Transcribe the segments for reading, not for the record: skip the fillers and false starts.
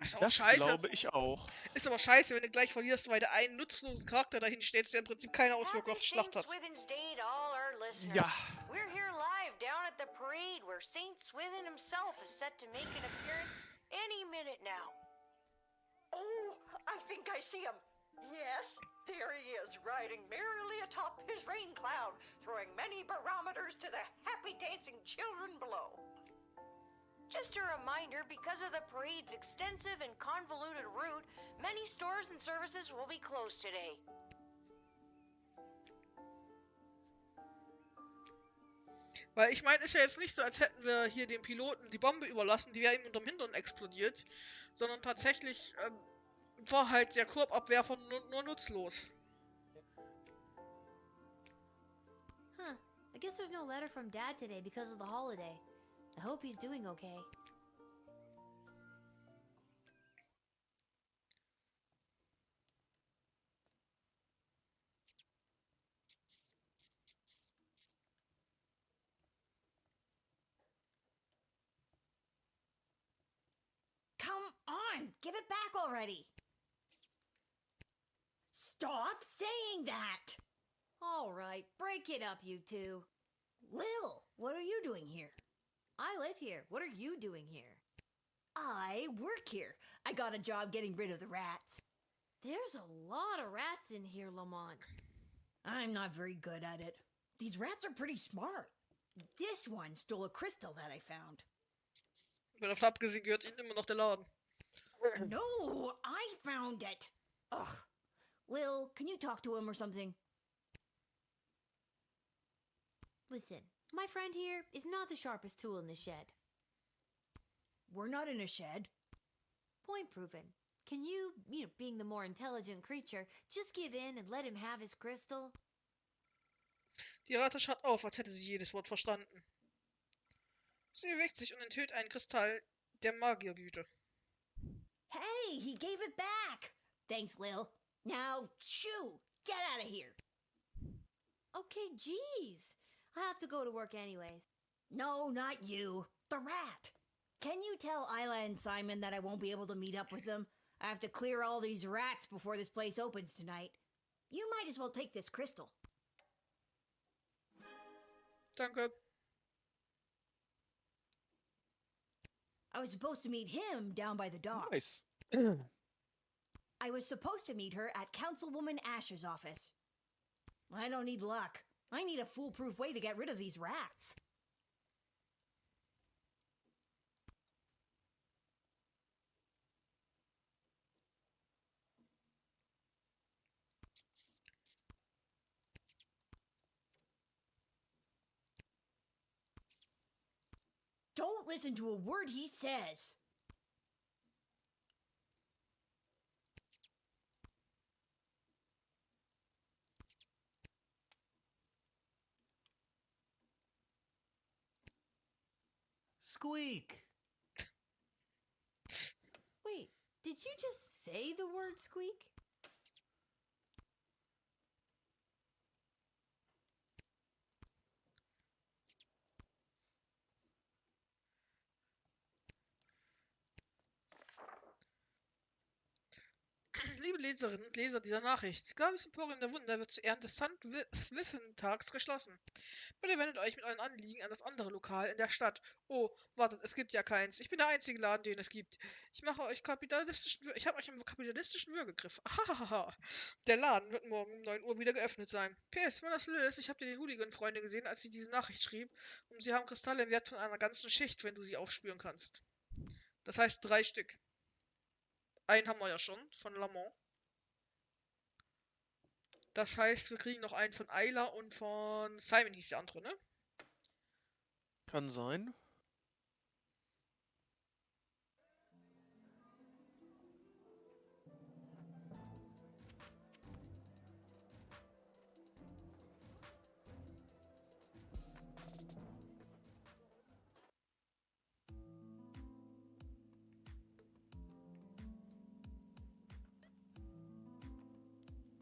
Ist aber Das scheiße. glaube ich auch. Ist aber scheiße, wenn du gleich verlierst, weil du einen nutzlosen Charakter dahin stellst, der im Prinzip keine Auswirkung auf die Schlacht hat. Swithin's Day to all our listeners. Ja. We're here live down at the parade where Saint Swithin himself is set to make an appearance any minute now. Oh, I think I see him. Yes, there he is, riding merrily atop his rain cloud, throwing many barometers to the happy dancing children below. Just a reminder, because of the parade's extensive and convoluted route, many stores and services will be closed today. Weil ich meine, ist ja jetzt nicht so, als hätten wir hier dem Piloten die Bombe überlassen, die wäre ihm unterm Hintern explodiert, sondern tatsächlich war halt der Korbabwerfer nur nutzlos. Huh. I guess there's no letter from Dad today because of the holiday. I hope he's doing okay. Come on, give it back already. Stop saying that. All right, break it up, you two. Lil, what are you doing here? I live here. What are you doing here? I work here. I got a job getting rid of the rats. There's a lot of rats in here, Lamont. I'm not very good at it. These rats are pretty smart. This one stole a crystal that I found. Weil davon abgesehen gehört ihnen immer noch der Laden. No, I found it. Ugh. Lil, can you talk to him or something? Listen, my friend here is not the sharpest tool in the shed. We're not in a shed. Point proven. Can you, being the more intelligent creature, just give in and let him have his crystal? Die Ratte schaut auf, als hätte sie jedes Wort verstanden. Sie bewegt sich und enthüllt einen Kristall der Magiergüte. Hey, he gave it back. Thanks, Lil. Now, shoo, get out of here. Okay, geez. I have to go to work anyways. No, not you. The rat. Can you tell Isla and Simon that I won't be able to meet up with them? I have to clear all these rats before this place opens tonight. You might as well take this crystal. Danke. I was supposed to meet him down by the docks. Nice. I was supposed to meet her at Councilwoman Asher's office. I don't need luck. I need a foolproof way to get rid of these rats. Don't listen to a word he says. Squeak. Wait, did you just say the word squeak? Liebe Leserinnen und Leser dieser Nachricht, Gabis Emporium der Wunder wird zu Ehren des Wissentags geschlossen. Bitte wendet euch mit euren Anliegen an das andere Lokal in der Stadt. Oh, wartet, es gibt ja keins. Ich bin der einzige Laden, den es gibt. Ich habe euch im kapitalistischen Würgegriff. Ahahaha. Der Laden wird morgen um 9 Uhr wieder geöffnet sein. PS, wenn das Lil ist, ich habe die Hooligan-Freunde gesehen, als sie diese Nachricht schrieb. Und sie haben Kristalle im Wert von einer ganzen Schicht, wenn du sie aufspüren kannst. Das heißt 3 Stück. Einen haben wir ja schon, von Lamont. Das heißt, wir kriegen noch einen von Ayla und von Simon hieß der andere, ne? Kann sein.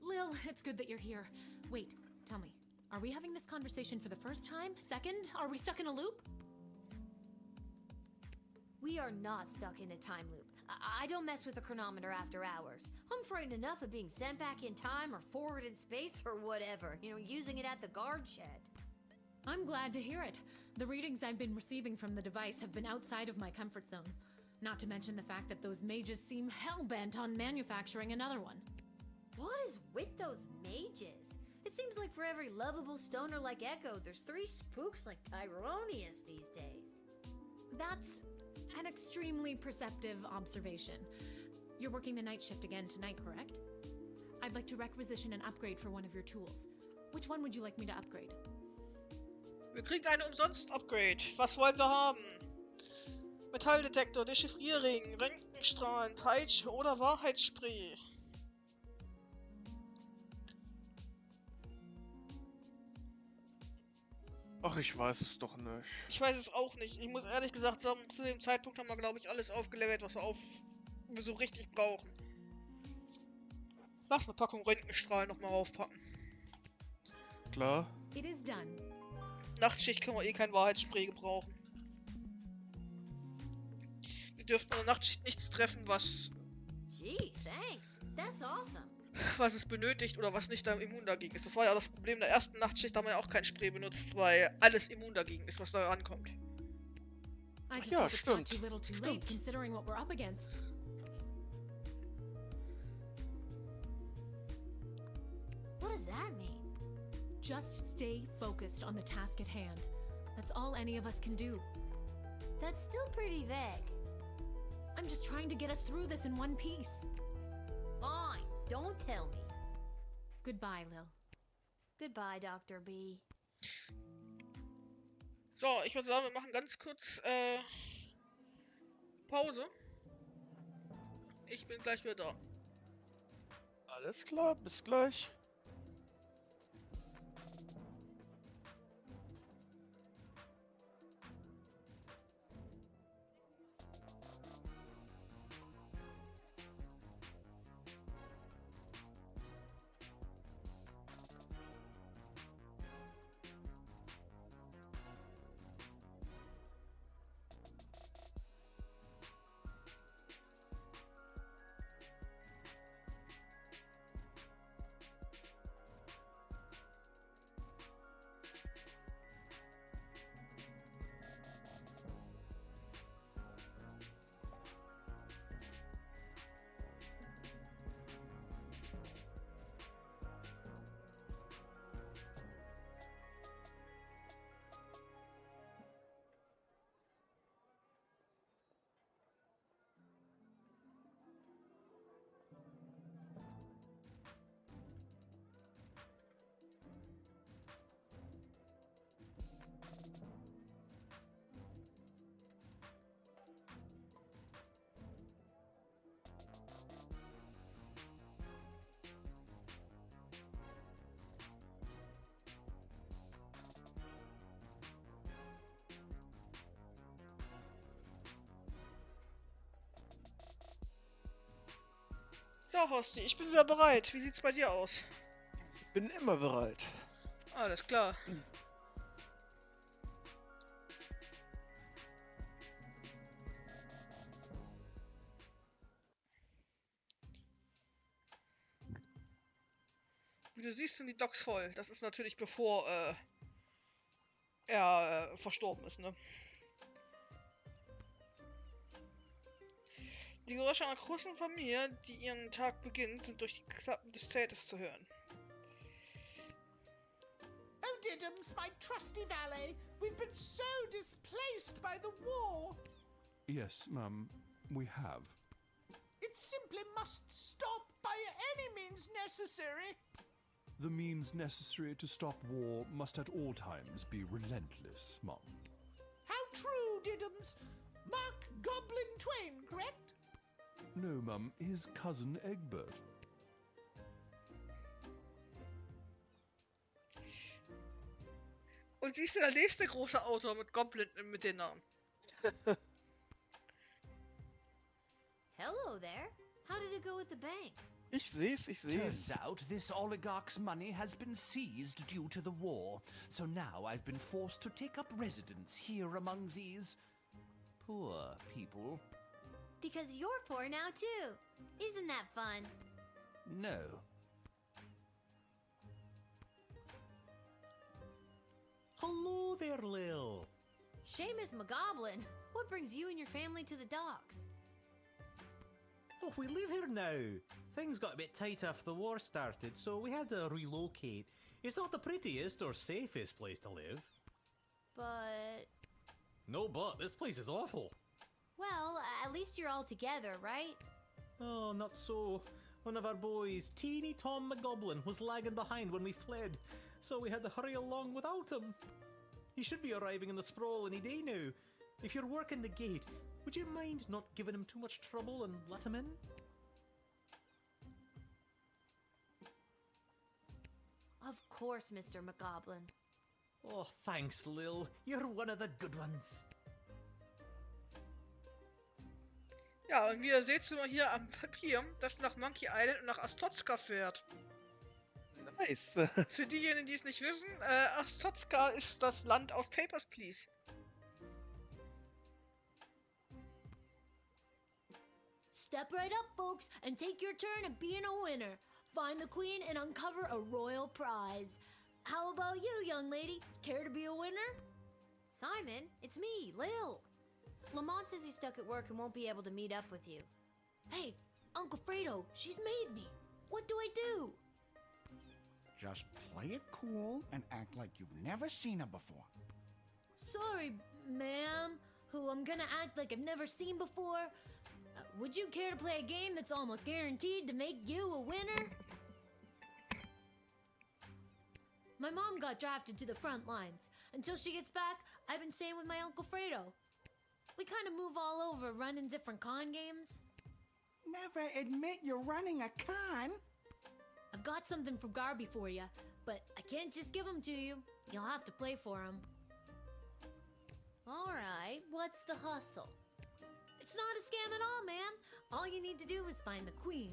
Lil, it's good that you're here. Wait, tell me, are we having this conversation for the first time? Second? Are we stuck in a loop? We are not stuck in a time loop. I don't mess with the chronometer after hours. I'm frightened enough of being sent back in time or forward in space or whatever, using it at the guard shed. I'm glad to hear it. The readings I've been receiving from the device have been outside of my comfort zone. Not to mention the fact that those mages seem hell-bent on manufacturing another one. What is with those mages? It seems like for every lovable stoner like Echo, there's 3 spooks like Tyronius these days. That's an extremely perceptive observation. You're working the night shift again tonight, correct? I'd like to requisition an upgrade for one of your tools. Which one would you like me to upgrade? Wir kriegen eine Umsonst-Upgrade. Was wollen wir haben? Metalldetektor, Dechiffrierring, Röntgenstrahlen, Peitsche oder Wahrheitsspray. Ach, ich weiß es doch nicht. Ich weiß es auch nicht. Ich muss ehrlich gesagt sagen, zu dem Zeitpunkt haben wir, glaube ich, alles aufgelevelt, was wir so richtig brauchen. Lass eine Packung Röntgenstrahlen nochmal raufpacken. Klar. It is done. Nachtschicht können wir eh kein Wahrheitsspray gebrauchen. Wir dürften in der Nachtschicht nichts treffen, was Gee, thanks. That's awesome. es benötigt oder was nicht da immun dagegen ist. Das war ja das Problem der ersten Nachtschicht, da haben wir ja auch kein Spray benutzt, weil alles immun dagegen ist, was da rankommt. I just Ja, hope it's not stimmt. too little too late, considering what we're up against. What does that mean? Just stay focused on the task at hand. That's all any of us can do. That's still pretty vague. I'm just trying to get us through this in one piece. Fine, don't tell me. Goodbye, Lil. Goodbye, Dr. B. So, ich würde sagen, wir machen ganz kurz Pause. Ich bin gleich wieder da. Alles klar, bis gleich. So, Horsti, ich bin wieder bereit. Wie sieht's bei dir aus? Bin immer bereit. Alles klar. Wie du siehst, sind die Docks voll. Das ist natürlich bevor er verstorben ist, ne? Die Geräusche einer großen Familie, die ihren Tag beginnt, sind durch die Klappen des Zeltes zu hören. Oh, Diddums, my trusty valet, we've been so displaced by the war. Yes, Mum, we have. It simply must stop by any means necessary. The means necessary to stop war must at all times be relentless, Mum. How true, Diddums. Mark Goblin Twain, correct? No, Mum, his cousin Egbert. Und siehst du, der nächste große Autor mit Goblin mit den Namen. Hello there. How did it go with the bank? Ich seh's, ich Turns seh's. out this oligarch's money has been seized due to the war, so now I've been forced to take up residence here among these poor people. Because you're poor now, too. Isn't that fun? No. Hello there, Lil. Seamus McGoblin, what brings you and your family to the docks? Oh, we live here now. Things got a bit tight after the war started, so we had to relocate. It's not the prettiest or safest place to live. But... No, but this place is awful. well, at least you're all together, right? Oh, not so. One of our boys, teeny Tom McGoblin, was lagging behind when we fled, so we had to hurry along without him. He should be arriving in the sprawl any day now. If you're working the gate, would you mind not giving him too much trouble and let him in? Of course, Mr. McGoblin. Oh, thanks, Lil. You're one of the good ones. Ja, und wie ihr seht, sind wir hier am Papier, das nach Monkey Island und nach Astotska fährt. Nice. Für diejenigen, die es nicht wissen, Astotska ist das Land aus Papers, Please. Step right up, folks, and take your turn at being a winner. Find the queen and uncover a royal prize. How about you, young lady? Care to be a winner? Simon, it's me, Lil. Lamont says he's stuck at work and won't be able to meet up with you. Hey, Uncle Fredo, she's made me. What do I do? Just play it cool and act like you've never seen her before. Sorry, ma'am, who I'm gonna act like I've never seen before. Would you care to play a game that's almost guaranteed to make you a winner? My mom got drafted to the front lines. Until she gets back, I've been staying with my Uncle Fredo. We kind of move all over, running different con games. Never admit you're running a con. I've got something for Garby for you, but I can't just give them to you. You'll have to play for them. All right, what's the hustle? It's not a scam at all, ma'am. All you need to do is find the queen.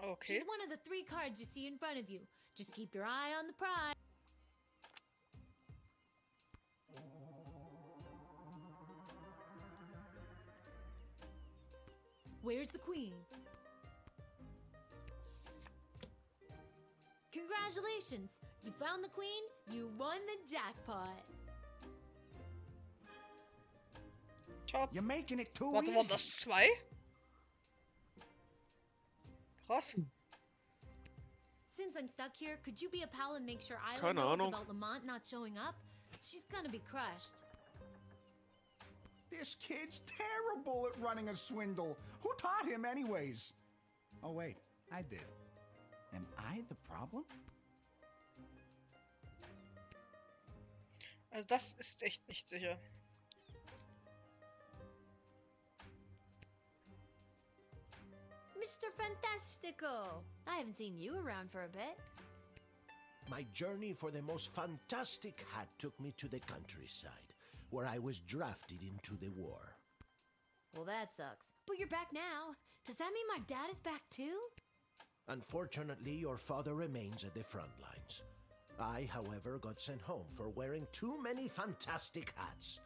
Okay. She's one of the 3 cards you see in front of you. Just keep your eye on the prize. Where's the queen? Congratulations! You found the queen, you won the jackpot. Top. You're making it too Warte, easy. waren das 2? Krass. Since I'm stuck here, could you be a pal and make sure Isla Keine knows Ahnung. about Lamont not showing up? She's gonna be crushed. This kid's terrible at running a swindle. Who taught him anyways? Oh wait, I did. Am I the problem? Also das ist echt nicht sicher. Mr. Fantastico! I haven't seen you around for a bit. My journey for the most fantastic hat took me to the countryside, where I was drafted into the war. Well, that sucks. But you're back now. Does that mean my dad is back too? Unfortunately, your father remains at the front lines. I, however, got sent home for wearing too many fantastic hats.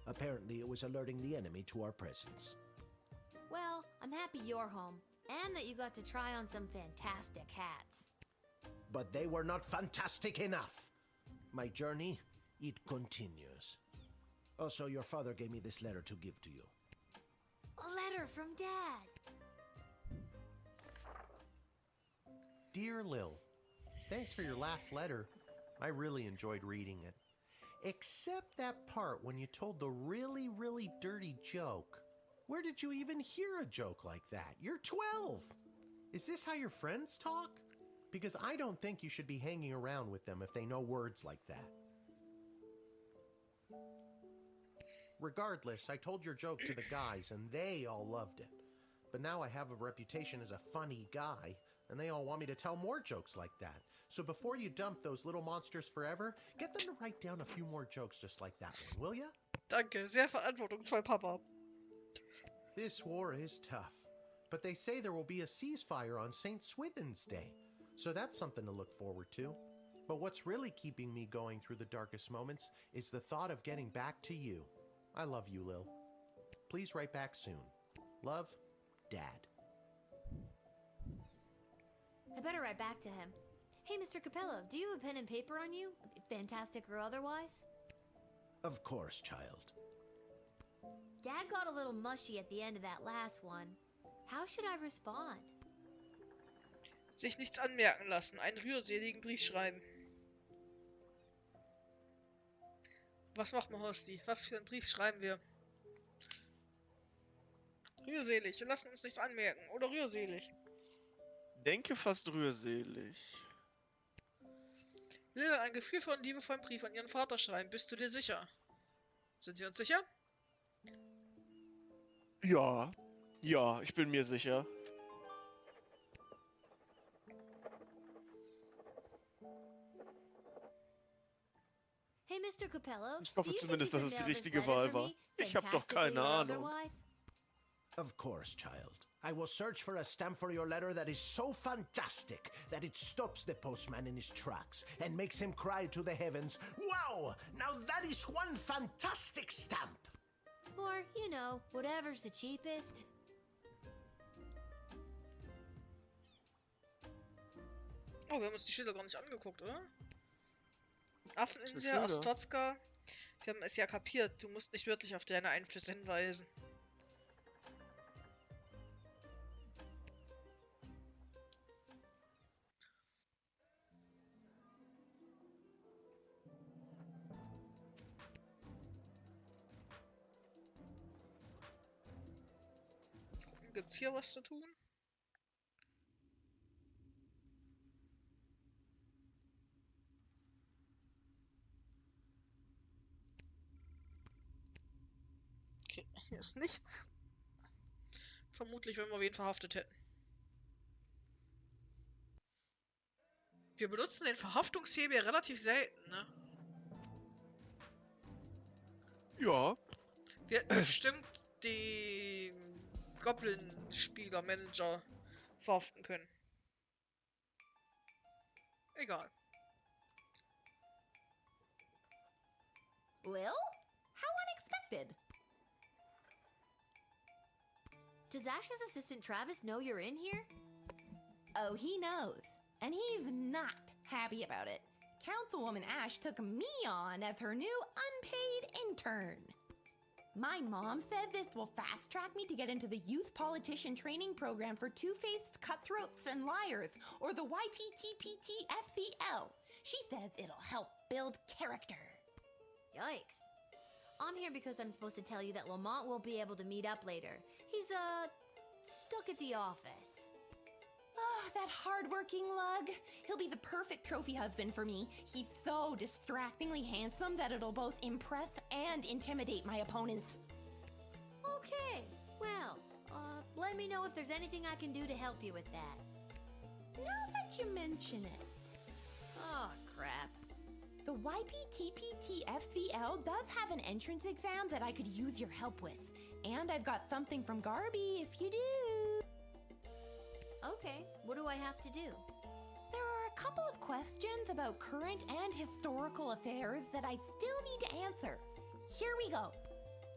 Apparently, it was alerting the enemy to our presence. Well, I'm happy you're home, and that you got to try on some fantastic hats. But they were not fantastic enough. My journey, it continues. Also, your father gave me this letter to give to you. A letter from Dad. Dear Lil, thanks for your last letter. I really enjoyed reading it. Except that part when you told the really, really dirty joke. Where did you even hear a joke like that? You're 12! Is this how your friends talk? Because I don't think you should be hanging around with them if they know words like that. Regardless, I told your joke to the guys and they all loved it. But now I have a reputation as a funny guy, and they all want me to tell more jokes like that. So before you dump those little monsters forever, get them to write down a few more jokes just like that one, will ya? Danke, sehr verantwortungsvoll, Papa. This war is tough, but they say there will be a ceasefire on St. Swithin's Day, so that's something to look forward to. But what's really keeping me going through the darkest moments is the thought of getting back to you. I love you, Lil. Please write back soon. Love, Dad. I better write back to him. Hey, Mr. Capello, do you have a pen and paper on you? Fantastic or otherwise? Of course, child. Dad got a little mushy at the end of that last one. How should I respond? Sich nichts anmerken lassen. Einen rührseligen Brief schreiben. Was macht man, Horsti? Was für einen Brief schreiben wir? Rührselig. Wir lassen uns nichts anmerken. Oder rührselig. Denke fast rührselig. Lil, ein gefühlvollen, liebevollen Brief an ihren Vater schreiben. Bist du dir sicher? Sind wir uns sicher? Ja. Ja, ich bin mir sicher. Hey, Mr. Capello, Ich hoffe do you think zumindest, you dass could es die mail this richtige letter Wahl for war. me? Ich hab doch Fantastically keine or Ahnung. otherwise? Of course, child. I will search for a stamp for your letter that is so fantastic that it stops the postman in his tracks and makes him cry to the heavens, "Wow! Now that is one fantastic stamp!" Or, you know, whatever's the cheapest. Oh, wir haben uns die Schilder gar nicht angeguckt, oder? Affeninsel, Schilder? Ostotska. Wir haben es ja kapiert. Du musst nicht wirklich auf deine Einflüsse hinweisen. Gucken, gibt's hier was zu tun? Okay, hier ist nichts. Vermutlich, wenn wir wen verhaftet hätten. Wir benutzen den Verhaftungshebel relativ selten, ne? Ja. Wir hätten bestimmt den Goblin-Spieler-Manager verhaften können. Egal. Lil? How unexpected. Does Ash's assistant Travis know you're in here? Oh, he knows. And he's not happy about it. Councilwoman Ash took me on as her new unpaid intern. My mom said this will fast track me to get into the youth politician training program for two-faced cutthroats and liars, or the YPTPT-FCL. She says it'll help build character. Yikes. I'm here because I'm supposed to tell you that Lamont won't be able to meet up later. He's, stuck at the office. Oh, that hard-working lug. He'll be the perfect trophy husband for me. He's so distractingly handsome that it'll both impress and intimidate my opponents. Okay, well, let me know if there's anything I can do to help you with that. Now that you mention it. Oh, crap. The YPTPT-FCL does have an entrance exam that I could use your help with. And I've got something from Garby if you do. Okay, what do I have to do? There are a couple of questions about current and historical affairs that I still need to answer. Here we go.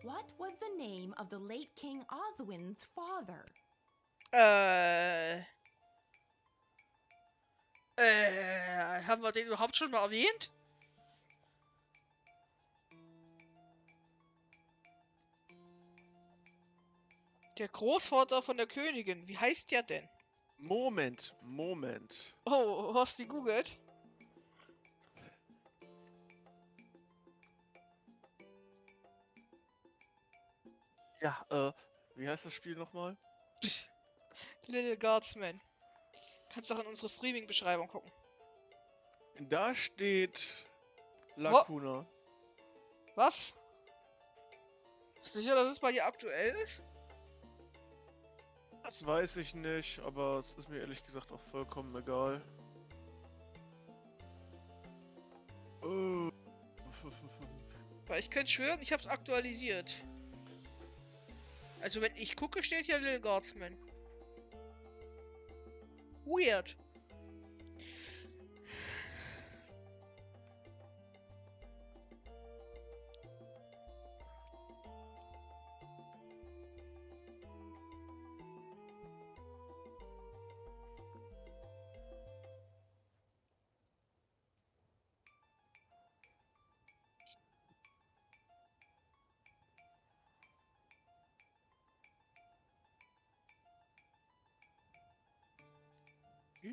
What was the name of the late King Oswin's father? Haben wir den überhaupt schon mal erwähnt? Der Großvater von der Königin, wie heißt der denn? Moment. Oh, hast du die googelt? Ja, wie heißt das Spiel nochmal? Lil Guardsman. Kannst auch in unsere Streaming-Beschreibung gucken. Da steht Lacuna. Was? Sicher, dass es bei dir aktuell ist? Das weiß ich nicht, aber es ist mir ehrlich gesagt auch vollkommen egal. Weil ich könnte schwören, ich hab's aktualisiert. Also wenn ich gucke, steht hier Lil Guardsman. Weird.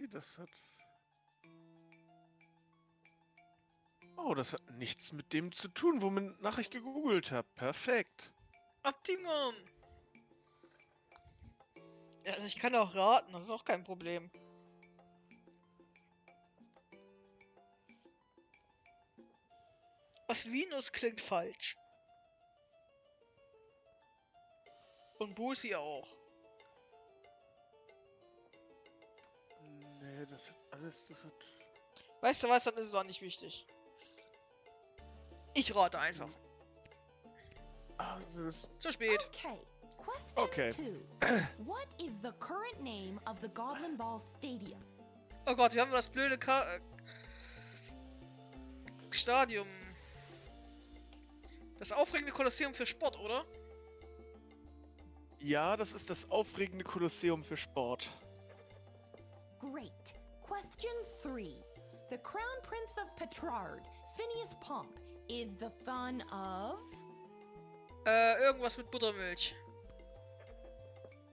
Okay, das hat... Oh, das hat nichts mit dem zu tun, wonach ich gegoogelt habe. Perfekt. Optimum! Ja, also ich kann auch raten, das ist auch kein Problem. Osvinus klingt falsch. Und Busi auch. Nee, das hat alles, das hat... Weißt du was, dann ist es auch nicht wichtig. Ich rate einfach. Also das... Zu spät. Okay. Question Okay. 2. What is the current name of the Goblin Ball Stadium? Oh Gott, wir haben das blöde Stadium. Das aufregende Kolosseum für Sport, oder? Ja, das ist das aufregende Kolosseum für Sport. Great. Question 3. The Crown Prince of Petrard, Phineas Pomp, is the son of... Irgendwas mit Buttermilch.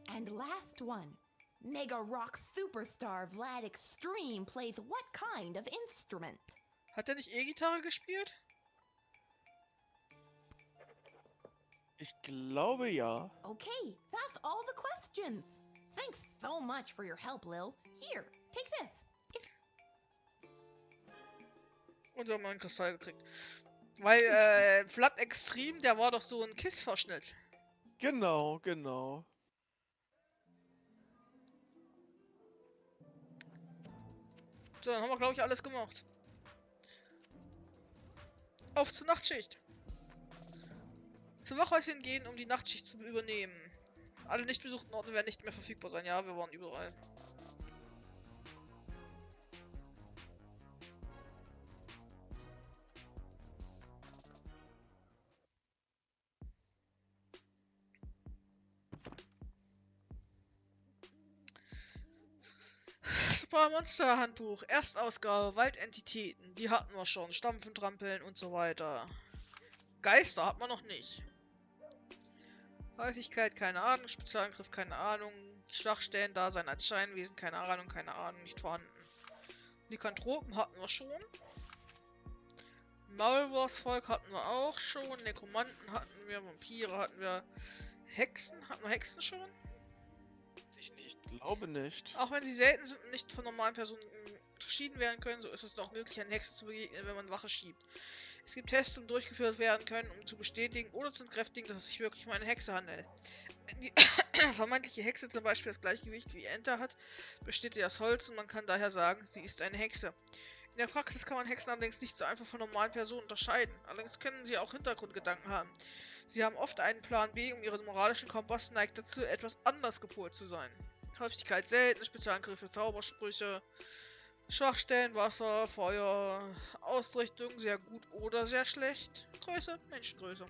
And last one. Mega Rock Superstar Vlad Extreme plays what kind of instrument? Hat er nicht E-Gitarre gespielt? Ich glaube ja. Okay, that's all the questions. Thanks so much for your help, Lil. Here, take this. Und wir haben einen Kristall gekriegt. Weil, Vlad Extreme, der war doch so ein Kiss-Verschnitt. Genau, genau. So, dann haben wir, glaube ich, alles gemacht. Auf zur Nachtschicht. Zum Wachhäuschen gehen, um die Nachtschicht zu übernehmen. Alle nicht besuchten Orte werden nicht mehr verfügbar sein. Ja, wir waren überall. Super Monster Handbuch. Erstausgabe. Waldentitäten. Die hatten wir schon. Stampfen, trampeln und so weiter. Geister hat man noch nicht. Häufigkeit, keine Ahnung. Spezialangriff, keine Ahnung. Schwachstellen, Dasein als Scheinwesen, keine Ahnung, nicht vorhanden. Lykanthropen hatten wir schon. Maulwurfsvolk hatten wir auch schon. Nekromanten hatten wir. Vampire hatten wir. Hexen? Hatten wir Hexen schon? Ich glaube nicht. Auch wenn sie selten sind und nicht von normalen Personen unterschieden werden können, so ist es doch möglich, einer Hexe zu begegnen, wenn man Wache schiebt. Es gibt Tests, die durchgeführt werden können, um zu bestätigen oder zu entkräftigen, dass es sich wirklich um eine Hexe handelt. Wenn die vermeintliche Hexe zum Beispiel das Gleichgewicht wie Enter hat, besteht sie aus Holz und man kann daher sagen, sie ist eine Hexe. In der Praxis kann man Hexen allerdings nicht so einfach von normalen Personen unterscheiden. Allerdings können sie auch Hintergrundgedanken haben. Sie haben oft einen Plan B, um ihren moralischen Kompass neigt dazu, etwas anders gepolt zu sein. Häufigkeit selten, Spezialangriffe, Zaubersprüche, Schwachstellen, Wasser, Feuer, Ausrichtung, sehr gut oder sehr schlecht. Größe, Menschengröße.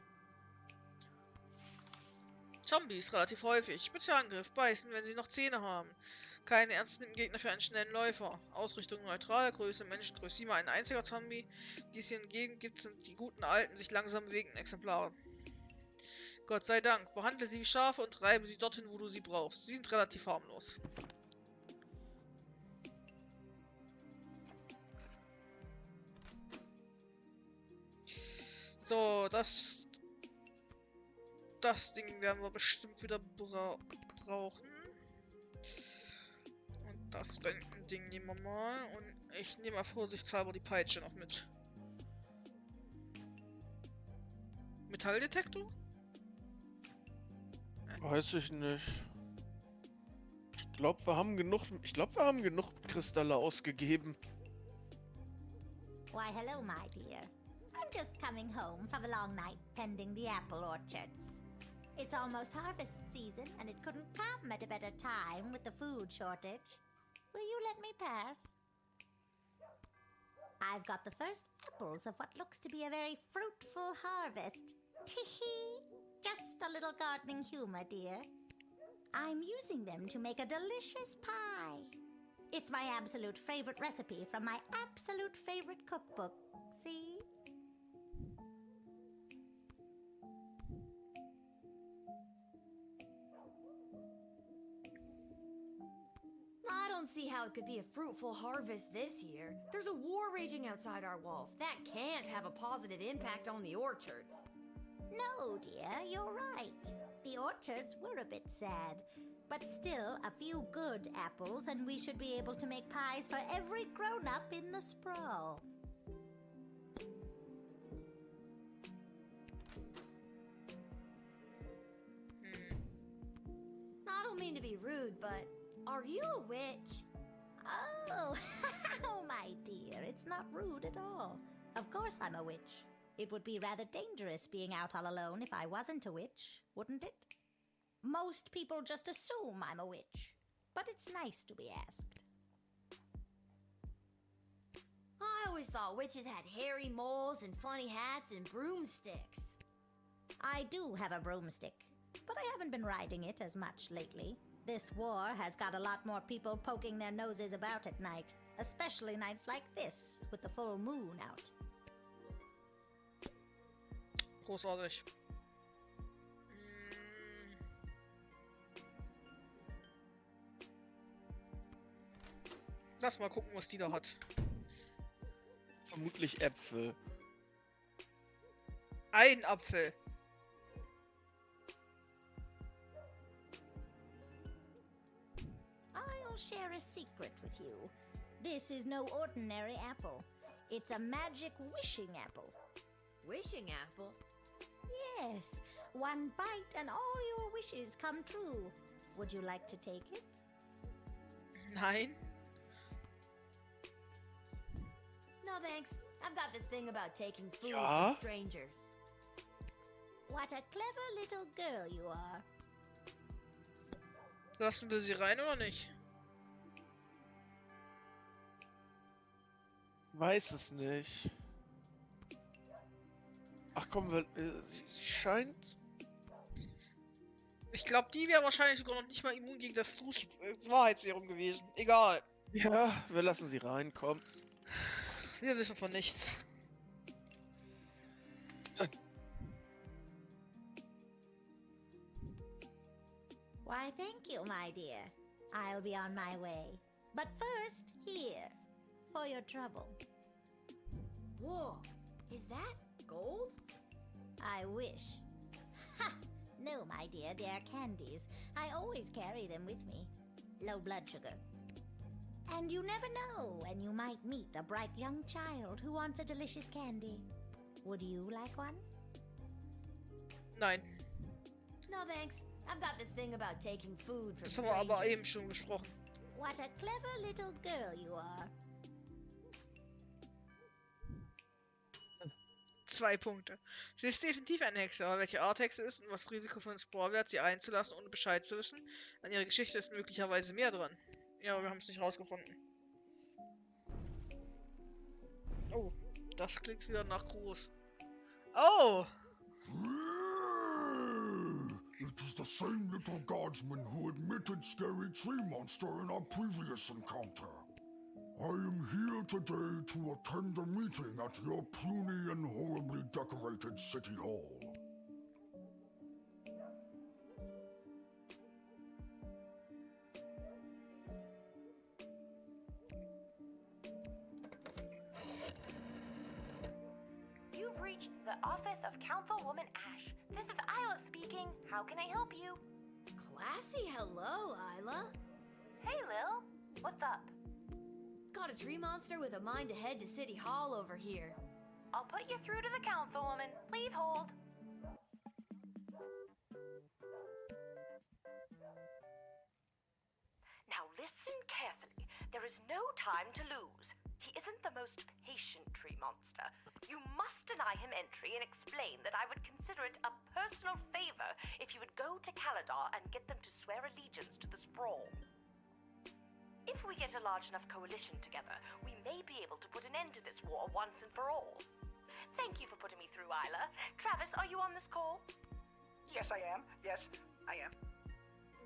Zombies, relativ häufig. Spezialangriff, beißen, wenn sie noch Zähne haben. Keine ernstnehmenden Gegner für einen schnellen Läufer. Ausrichtung neutral, Größe, Menschengröße. Sieh mal, ein einziger Zombie, die es hier hingegen gibt, sind die guten alten, sich langsam bewegenden Exemplare. Gott sei Dank. Behandle sie wie Schafe und treibe sie dorthin, wo du sie brauchst. Sie sind relativ harmlos. So, das Ding werden wir bestimmt wieder brauchen. Und das Ding nehmen wir mal. Und ich nehme mal vorsichtshalber die Peitsche noch mit. Metalldetektor? Weiß ich nicht. Ich glaube, wir haben genug Kristalle ausgegeben. Why, hello, my dear. I'm just coming home from a long night tending the apple orchards. It's almost harvest season, and it couldn't come at a better time with the food shortage. Will you let me pass? I've got the first apples of what looks to be a very fruitful harvest. Tee-hee! Just a little gardening humor, dear. I'm using them to make a delicious pie. It's my absolute favorite recipe from my absolute favorite cookbook. See? I don't don't see how it could be a fruitful harvest this year. There's a war raging outside our walls. That can't have a positive impact on the orchards. No, dear, you're right. The orchards were a bit sad. But still, a few good apples, and we should be able to make pies for every grown-up in the sprawl. I don't mean to be rude, but are you a witch? Oh, oh, my dear, it's not rude at all. Of course I'm a witch. It would be rather dangerous being out all alone if I wasn't a witch, wouldn't it? Most people just assume I'm a witch, but it's nice to be asked. I always thought witches had hairy moles and funny hats and broomsticks. I do have a broomstick, but I haven't been riding it as much lately. This war has got a lot more people poking their noses about at night, especially nights like this, with the full moon out. Großartig. Lass mal gucken, was die da hat. Vermutlich Äpfel. Ein Apfel. I'll share a secret with you. This is no ordinary apple. It's a magic wishing apple. Wishing apple? Yes. One bite and all your wishes come true. Would you like to take it? Nein. No thanks. I've got this thing about taking food Ja? from strangers. What a clever little girl you are. Lassen wir sie rein oder nicht? Weiß es nicht. Ach komm, sie scheint... Ich glaube, die wäre wahrscheinlich sogar noch nicht mal immun gegen das Wahrheitsserum gewesen. Egal. Ja, wir lassen sie reinkommen. Wir wissen von nichts. Why, thank you, my dear. I'll be on my way. But first, here, for your trouble. Whoa, is that gold? I wish. Ha! No, my dear, they are candies. I always carry them with me. Low blood sugar. And you never know when you might meet a bright young child who wants a delicious candy. Would you like one? Nein. No thanks. I've got this thing about taking food from Das haben wir aber strangers. eben schon besprochen. What a clever little girl you are. 2 Punkte. Sie ist definitiv eine Hexe, aber welche Art Hexe ist und was das Risiko von Spore wert, sie einzulassen, ohne Bescheid zu wissen? An ihrer Geschichte ist möglicherweise mehr dran. Ja, aber wir haben es nicht rausgefunden. Oh, das klingt wieder nach groß. Oh! It is the same little guardsman who admitted scary tree monster in our previous encounter. I am here today to attend a meeting at your puny and horribly decorated city hall. You've reached the office of Councilwoman Ash. This is Isla speaking. How can I help you? Classy hello, Isla. Hey, Lil. What's up? Got a tree monster with a mind to head to City Hall over here. I'll put you through to the Councilwoman. Please hold. Now listen carefully. There is no time to lose. He isn't the most patient tree monster. You must deny him entry and explain that I would consider it a personal favor if you would go to Caladar and get them to swear allegiance to the Sprawl. If we get a large enough coalition together, we may be able to put an end to this war once and for all. Thank you for putting me through, Isla. Travis, are you on this call? Yes, I am. Yes, I am.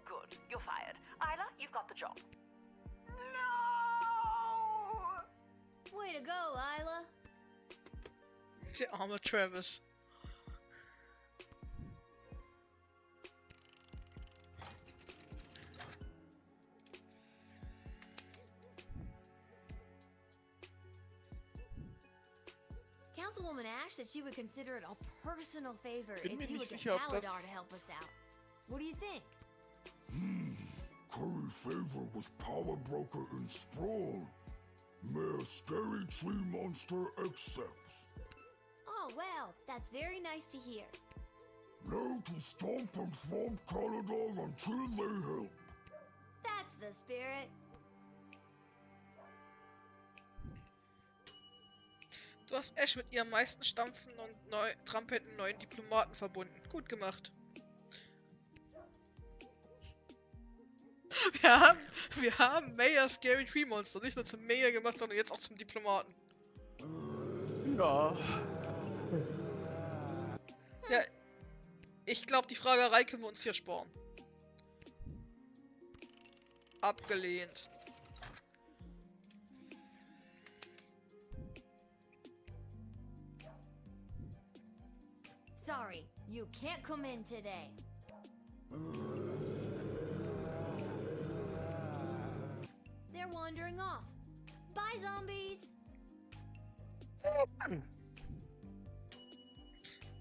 Good. You're fired. Isla, you've got the job. No! Way to go, Isla. Der arme Travis. Councilwoman Ash said she would consider it a personal favor Bin if mir you nicht would get sicher, ob Paladar das- to help us out. What do you think? Curry favor with Power Broker in Sprawl. Mayor Scary Tree Monster accepts. Oh, well, that's very nice to hear. Now to stomp and thwomp Calador until they help. That's the spirit. Du hast Ash mit ihrem meisten stampfenden und trampelnden neuen Diplomaten verbunden. Gut gemacht. Wir haben Mayor Scary Tree Monster nicht nur zum Mayor gemacht, sondern jetzt auch zum Diplomaten. Ja. Ja, ich glaube, die Fragerei können wir uns hier sparen. Abgelehnt. Sorry, you can't come in today. They're wandering off. Bye, zombies!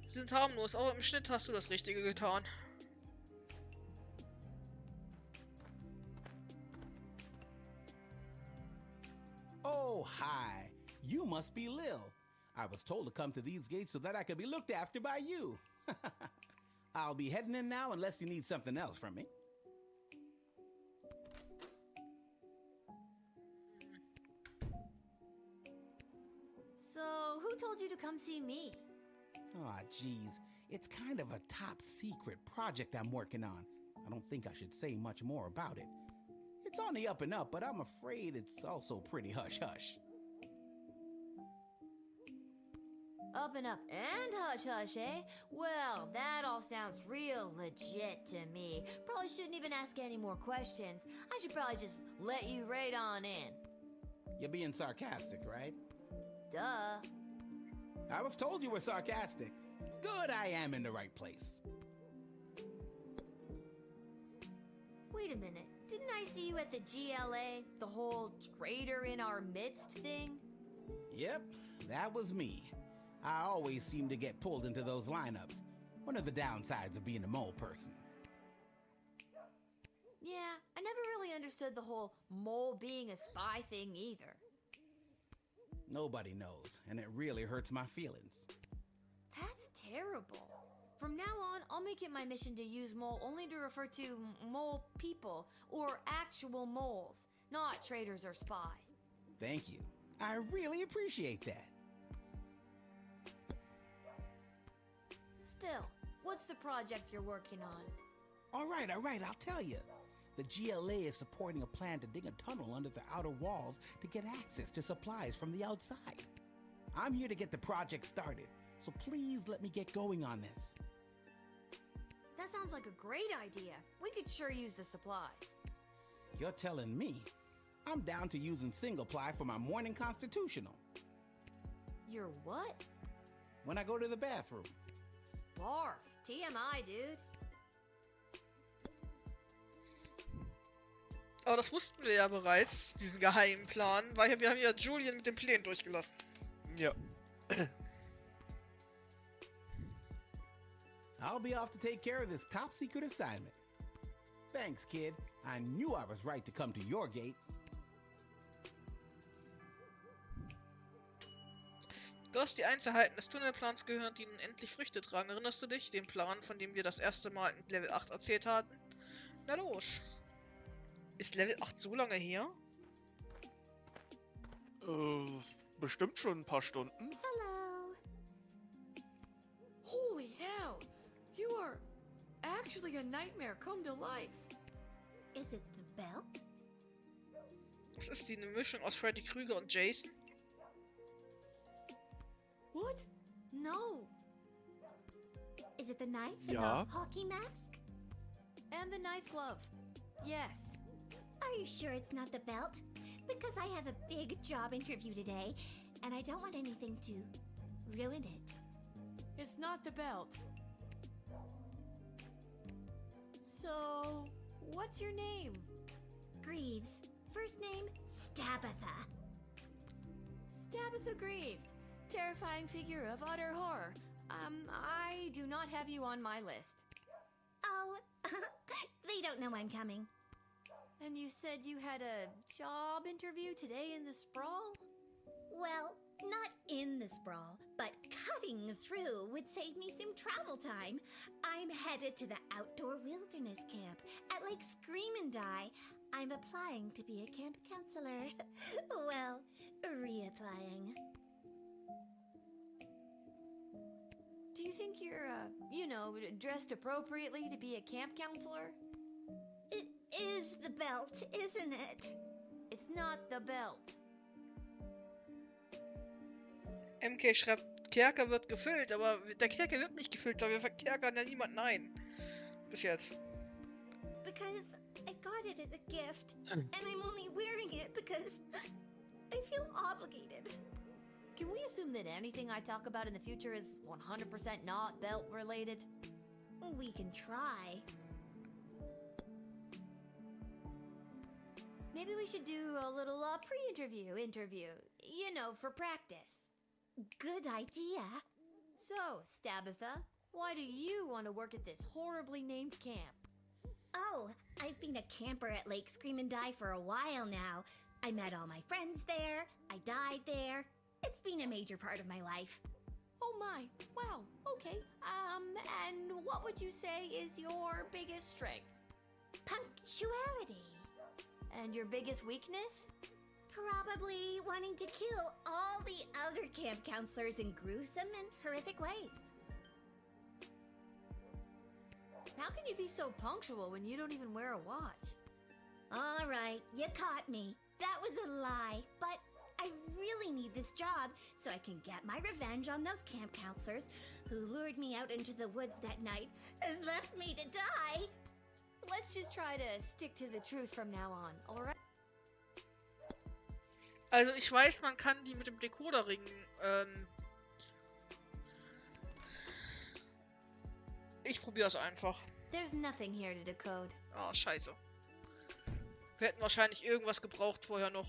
Sie sind harmlos, aber im Schnitt hast du das Richtige getan. Oh, hi. You must be Lil. I was told to come to these gates so that I could be looked after by you. I'll be heading in now unless you need something else from me. So, who told you to come see me? Aw, geez. It's kind of a top secret project I'm working on. I don't think I should say much more about it. It's on the up and up, but I'm afraid it's also pretty hush-hush. Up and up and hush-hush, eh? Well, that all sounds real legit to me. Probably shouldn't even ask any more questions. I should probably just let you right on in. You're being sarcastic, right? Duh. I was told you were sarcastic. Good, I am in the right place. Wait a minute. Didn't I see you at the GLA? The whole traitor in our midst thing? Yep, that was me. I always seem to get pulled into those lineups. One of the downsides of being a mole person. Yeah, I never really understood the whole mole being a spy thing either. Nobody knows, and it really hurts my feelings. That's terrible. From now on, I'll make it my mission to use mole only to refer to mole people, or actual moles, not traitors or spies. Thank you. I really appreciate that. Spill, what's the project you're working on? All right, I'll tell you. The GLA is supporting a plan to dig a tunnel under the outer walls to get access to supplies from the outside. I'm here to get the project started, so please let me get going on this. That sounds like a great idea. We could sure use the supplies. You're telling me? I'm down to using single ply for my morning constitutional. You're what? When I go to the bathroom. Barf. TMI, dude. Aber das wussten wir ja bereits, diesen geheimen Plan, weil wir haben ja Julian mit den Plänen durchgelassen. Ja. I'll be off to take care of this top secret assignment. Thanks, kid. I knew I was right to come to your gate. Du hast die Einzelheiten des Tunnelplans gehört, die nun endlich Früchte tragen. Erinnerst du dich? Den Plan, von dem wir das erste Mal in Level 8 erzählt hatten? Na los. Ist Level 8 so lange her? Bestimmt schon ein paar Stunden. Hello. Holy hell! You are actually a nightmare come to life. Is it the belt? Das ist die Mischung aus Freddy Krüger und Jason. What? No. Is it the knife Ja. and the hockey mask? And the knife glove. Yes. Are you sure it's not the belt? Because I have a big job interview today, and I don't want anything to ruin it. It's not the belt. So, what's your name? Greaves. First name, Stabatha. Stabatha Greaves. terrifying figure of utter horror. I do not have you on my list. Oh, they don't know I'm coming. And you said you had a job interview today in the sprawl? Well, not in the sprawl, but cutting through would save me some travel time. I'm headed to the outdoor wilderness camp at Lake Scream and Die. I'm applying to be a camp counselor. Well, reapplying. Do you think you're, dressed appropriately to be a camp counselor? It is the belt, isn't it? It's not the belt. MK schreibt, Kerker wird gefüllt, aber der Kerker wird nicht gefüllt, weil wir verkerkern ja niemanden ein. Bis jetzt. Because I got it as a gift, and I'm only wearing it because I feel obligated. Can we assume that anything I talk about in the future is 100% not belt related? We can try. Maybe we should do a little pre-interview interview, for practice. Good idea. So, Stabitha, why do you want to work at this horribly named camp? Oh, I've been a camper at Lake Scream and Die for a while now. I met all my friends there. I died there. It's been a major part of my life. Oh my, wow, okay. And what would you say is your biggest strength? Punctuality. And your biggest weakness? Probably wanting to kill all the other camp counselors in gruesome and horrific ways. How can you be so punctual when you don't even wear a watch? All right, you caught me. That was a lie, but I really need this job so I can get my revenge on those camp counselors who lured me out into the woods that night and left me to die. Let's just try to stick to the truth from now on, alright? Also ich weiß, man kann die mit dem Decoderring, ich probiere es einfach. There's nothing here to decode. Ah, scheiße. Wir hätten wahrscheinlich irgendwas gebraucht vorher noch.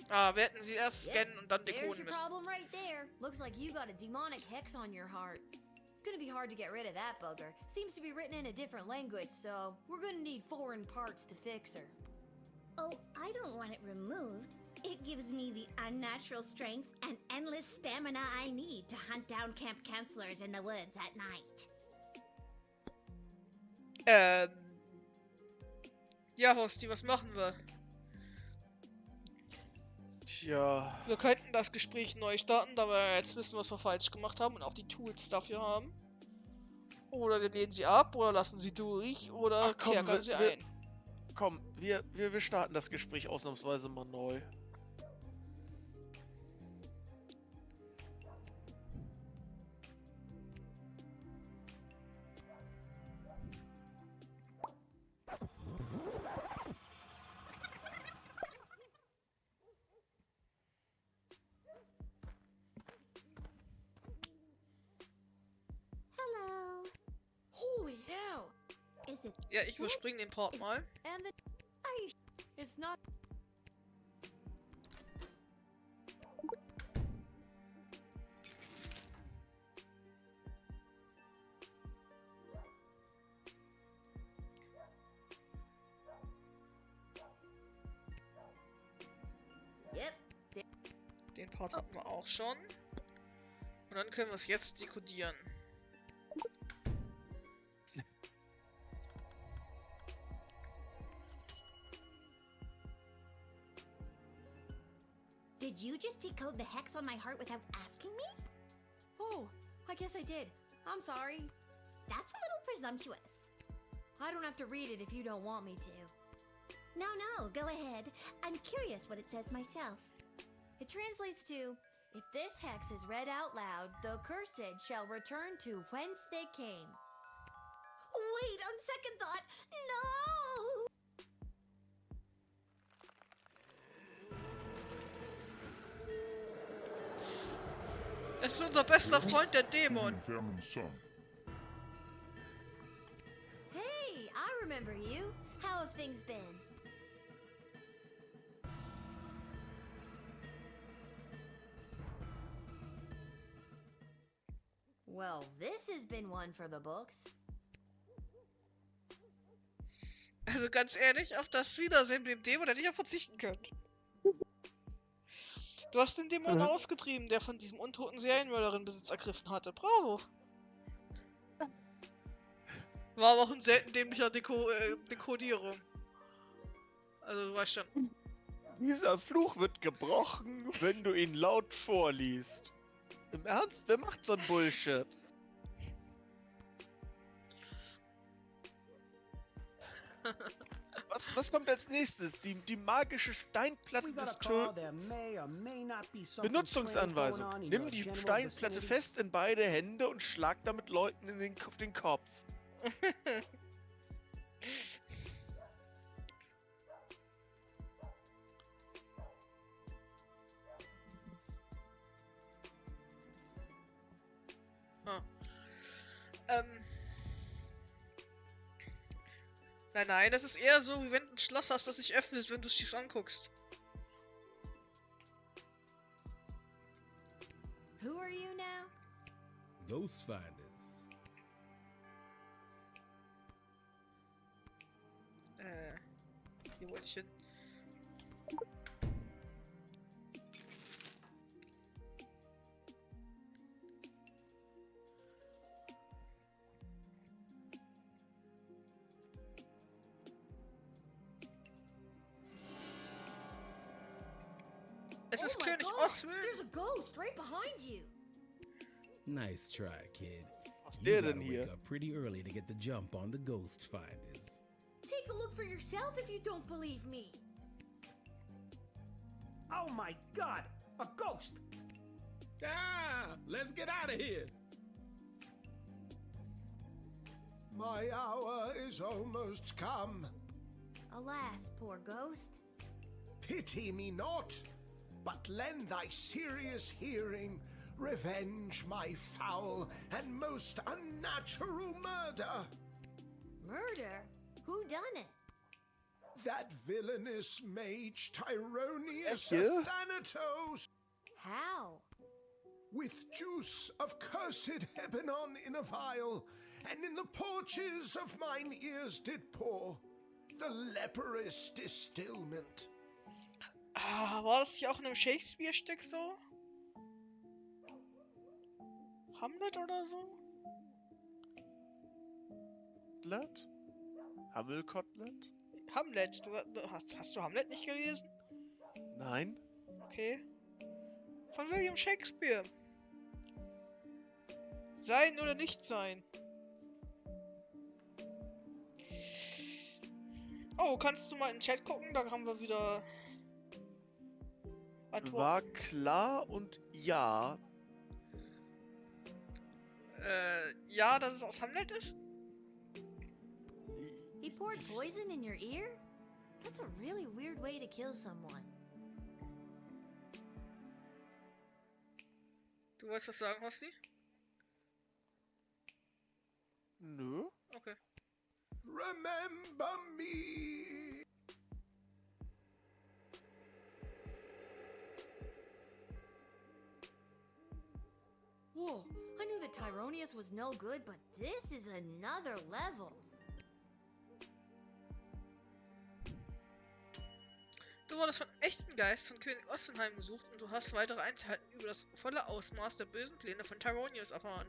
Ah, wir hätten sie erst scannen und dann decoden There's your müssen. problem right there. Looks like you got a demonic hex on your heart. Gonna be hard to get rid of that bugger. Seems to be written in a different language, so we're gonna need foreign parts to fix her. Oh, I don't want it removed. It gives me the unnatural strength and endless stamina I need to hunt down camp counselors in the woods at night. Ja, Hosti, was machen wir? Tja. Wir könnten das Gespräch neu starten, da wir jetzt wissen, was wir falsch gemacht haben und auch die Tools dafür haben. Oder wir lehnen sie ab, oder lassen sie durch, oder kerkern sie ein. Komm, wir starten das Gespräch ausnahmsweise mal neu. Hello. Holy hell! Is it? Ja, ich überspringe den Part mal. And the... It's not... Yep. Den Part hatten wir auch schon. Und dann können wir es jetzt dekodieren. Did you just decode the hex on my heart without asking me? Oh, I guess I did. I'm sorry. That's a little presumptuous. I don't have to read it if you don't want me to. No, go ahead. I'm curious what it says myself. It translates to, if this hex is read out loud, the cursed shall return to whence they came. Wait, on second thought, no! Es ist unser bester Freund, der Dämon. Fernen Sun. Hey, I remember you. How have things been? Well, this has been one for the books. Also ganz ehrlich, auf das Wiedersehen mit dem Dämon hätte ich ja verzichten können. Du hast den Dämon ausgetrieben, der von diesem untoten Serienmörderin Besitz ergriffen hatte. Bravo. War aber auch ein selten dämlicher Dekodierung. Also du weißt schon. Dieser Fluch wird gebrochen, wenn du ihn laut vorliest. Im Ernst? Wer macht so ein Bullshit? Was kommt als nächstes? Die magische Steinplatte des Tötens. Benutzungsanweisung. Nimm die Steinplatte fest in beide Hände und schlag damit Leuten auf den Kopf. Nein, das ist eher so, wie wenn du ein Schloss hast, das sich öffnet, wenn du es dir anguckst. Who are you now? Ghost Finders. Hier wollte ich hin. Es ist König Oswald. There's a ghost right behind you. Nice try, kid. Was You der gotta denn wake hier? up pretty early to get the jump on the Ghost Finders. Take a look for yourself if you don't believe me. Oh my god! A ghost! Ah, let's get out of here. My hour is almost come. Alas, poor ghost. Pity me not, but lend thy serious hearing. Revenge my foul and most unnatural murder. Murder? Who done it? That villainous mage Tyronius Thank you. of Thanatos, How? with juice of cursed Hebenon in a vial, and in the porches of mine ears did pour the leprous distilment. Ah, war das hier auch in einem Shakespeare-Stück so? Hamlet oder so? Kotlet? Hammelkotlet? Hamlet. Hast du Hamlet nicht gelesen? Nein. Okay. Von William Shakespeare. Sein oder nicht sein? Oh, kannst du mal in den Chat gucken? Da haben wir wieder Antworten. War klar und ja. Ja, dass es aus Hamlet ist? He poured poison in your ear? That's a really weird way to kill someone. Du wolltest was sagen, Hosti? Nö. Okay. Remember me. Whoa, I knew that Tyronius was no good, but this is another level. Du wurdest von echten Geist von König Oswenheim gesucht und du hast weitere Einzelheiten über das volle Ausmaß der bösen Pläne von Tyronius erfahren.